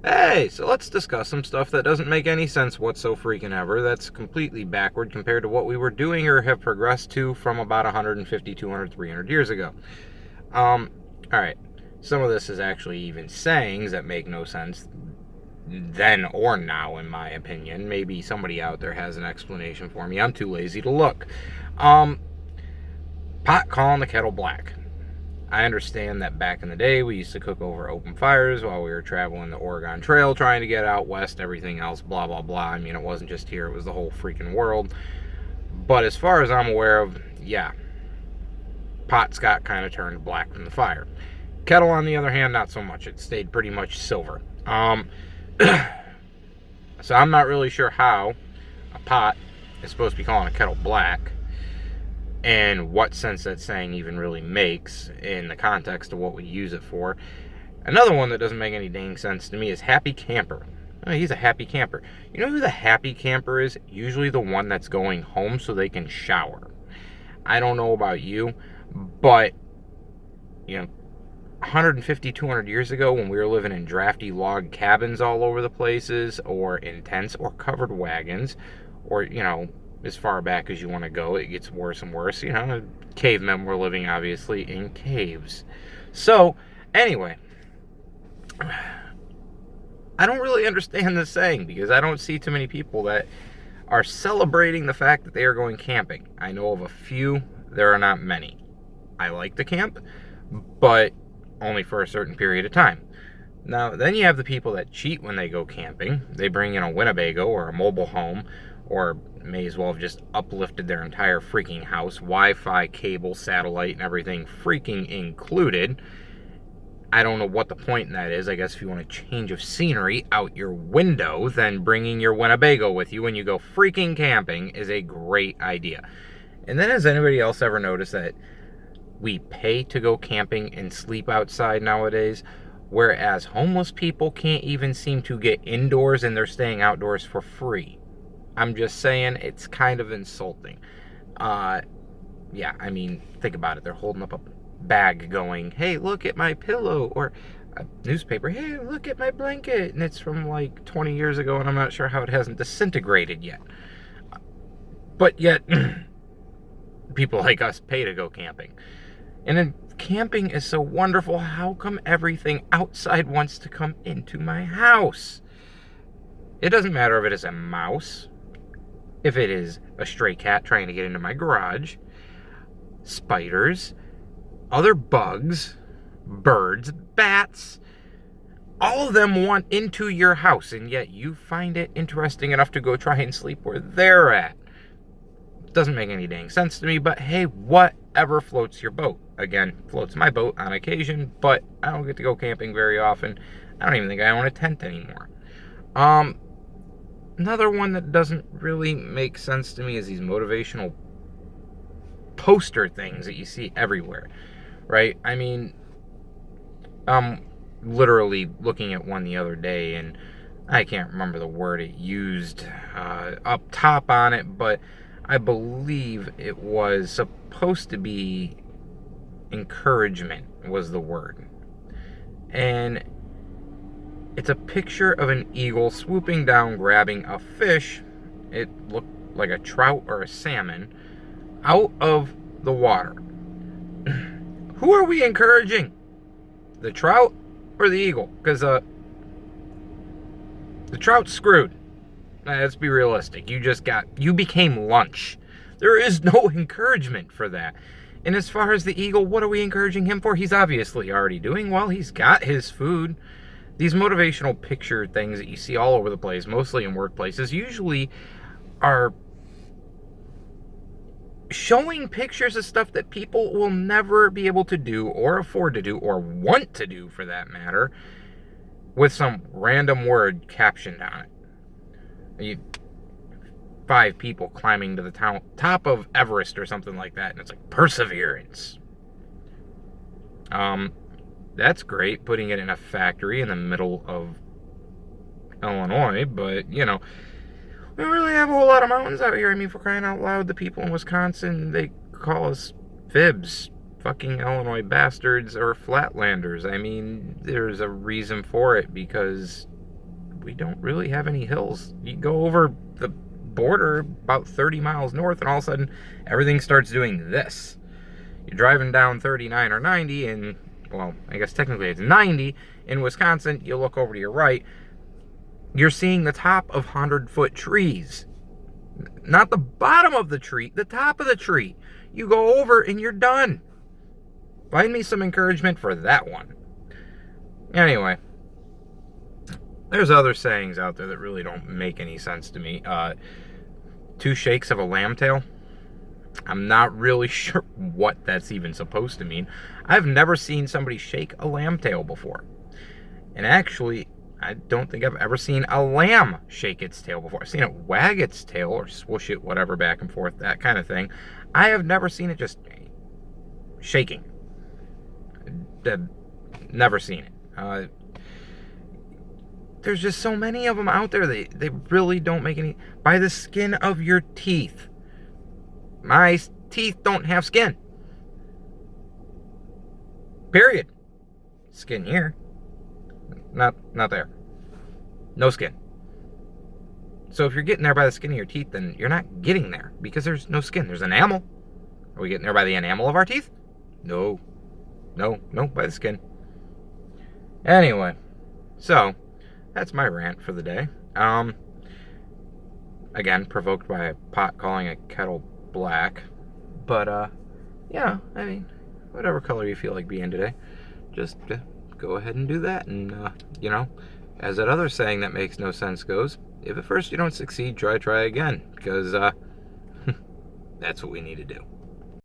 Hey, so let's discuss some stuff that doesn't make any sense whatso freaking ever. That's completely backward compared to what we were doing or have progressed to from about 150, 200, 300 years ago. Um, alright. Some of this is actually even sayings that make no sense then or now, in my opinion. Maybe somebody out there has an explanation for me. I'm too lazy to look. Um, Pot calling the kettle black. I understand that back in the day we used to cook over open fires while we were traveling the Oregon Trail trying to get out west, everything else, blah, blah, blah. I mean, it wasn't just here, it was the whole freaking world. But as far as I'm aware of, yeah, pots got kind of turned black from the fire. Kettle, on the other hand, not so much. It stayed pretty much silver. So I'm not really sure how a pot is supposed to be calling a kettle black and what sense that saying even really makes in the context of what we use it for. Another one that doesn't make any dang sense to me is happy camper. Oh, he's a happy camper. You know who the happy camper is? Usually the one that's going home so they can shower. I don't know about you, but, you know, 150, 200 years ago when we were living in drafty log cabins all over the places, or in tents, or covered wagons, or, as far back as you want to go, it gets worse and worse. Cavemen were living, obviously, in caves. So, anyway, I don't really understand this saying because I don't see too many people that are celebrating the fact that they are going camping. I know of a few, there are not many. I like to camp, but only for a certain period of time. Now, then you have the people that cheat when they go camping. They bring in a Winnebago or a mobile home, or may as well have just uplifted their entire freaking house, Wi-Fi, cable, satellite, and everything freaking included. I don't know what the point in that is. I guess if you want a change of scenery out your window, then bringing your Winnebago with you when you go freaking camping is a great idea. And then has anybody else ever noticed that we pay to go camping and sleep outside nowadays, whereas homeless people can't even seem to get indoors and they're staying outdoors for free? I'm just saying, it's kind of insulting. Yeah, I mean, think about it. They're holding up a bag going, hey, look at my pillow, or a newspaper, hey, look at my blanket, and it's from like 20 years ago, and I'm not sure how it hasn't disintegrated yet. But yet, people like us pay to go camping. And then camping is so wonderful, how come everything outside wants to come into my house? It doesn't matter if it is a mouse, if it is a stray cat trying to get into my garage, spiders, other bugs, birds, bats, all of them want into your house, and yet you find it interesting enough to go try and sleep where they're at. Doesn't make any dang sense to me, but hey, whatever floats your boat. Again, floats my boat on occasion, but I don't get to go camping very often. I don't even think I own a tent anymore. Another one that doesn't really make sense to me is these motivational poster things that you see everywhere, right? I mean, I'm literally looking at one the other day, and I can't remember the word it used up top on it, but I believe it was supposed to be encouragement was the word. And it's a picture of an eagle swooping down, grabbing a fish. It looked like a trout or a salmon out of the water. Who are we encouraging? The trout or the eagle? Because the trout's screwed. Let's be realistic. You became lunch. There is no encouragement for that. And as far as the eagle, what are we encouraging him for? He's obviously already doing well. He's got his food. These motivational picture things that you see all over the place, mostly in workplaces, usually are showing pictures of stuff that people will never be able to do or afford to do or want to do, for that matter, with some random word captioned on it. 5 people climbing to the top of Everest or something like that, and it's like perseverance. That's great, putting it in a factory in the middle of Illinois, but we don't really have a whole lot of mountains out here. I mean, for crying out loud, the people in Wisconsin, they call us fibs, fucking Illinois bastards, or flatlanders. I mean, there's a reason for it, because we don't really have any hills. You go over the border about 30 miles north, and all of a sudden, everything starts doing this. You're driving down 39 or 90, and, well, I guess technically it's 90. In Wisconsin, you look over to your right, you're seeing the top of 100-foot trees. Not the bottom of the tree, the top of the tree. You go over and you're done. Find me some encouragement for that one. Anyway, there's other sayings out there that really don't make any sense to me. 2 shakes of a lamb tail. I'm not really sure what that's even supposed to mean. I've never seen somebody shake a lamb tail before. And actually, I don't think I've ever seen a lamb shake its tail before. I've seen it wag its tail or swoosh it, whatever, back and forth, that kind of thing. I have never seen it just shaking. I've never seen it. There's just so many of them out there. They really don't make any... By the skin of your teeth. My teeth don't have skin. Period. Skin here. Not there. No skin. So if you're getting there by the skin of your teeth, then you're not getting there because there's no skin. There's enamel. Are we getting there by the enamel of our teeth? No. No, by the skin. Anyway, so that's my rant for the day. Again, provoked by a pot calling a kettle black. But, yeah, I mean, whatever color you feel like being today, just go ahead and do that. And, you know, as that other saying that makes no sense goes, if at first you don't succeed, try again. Because, that's what we need to do.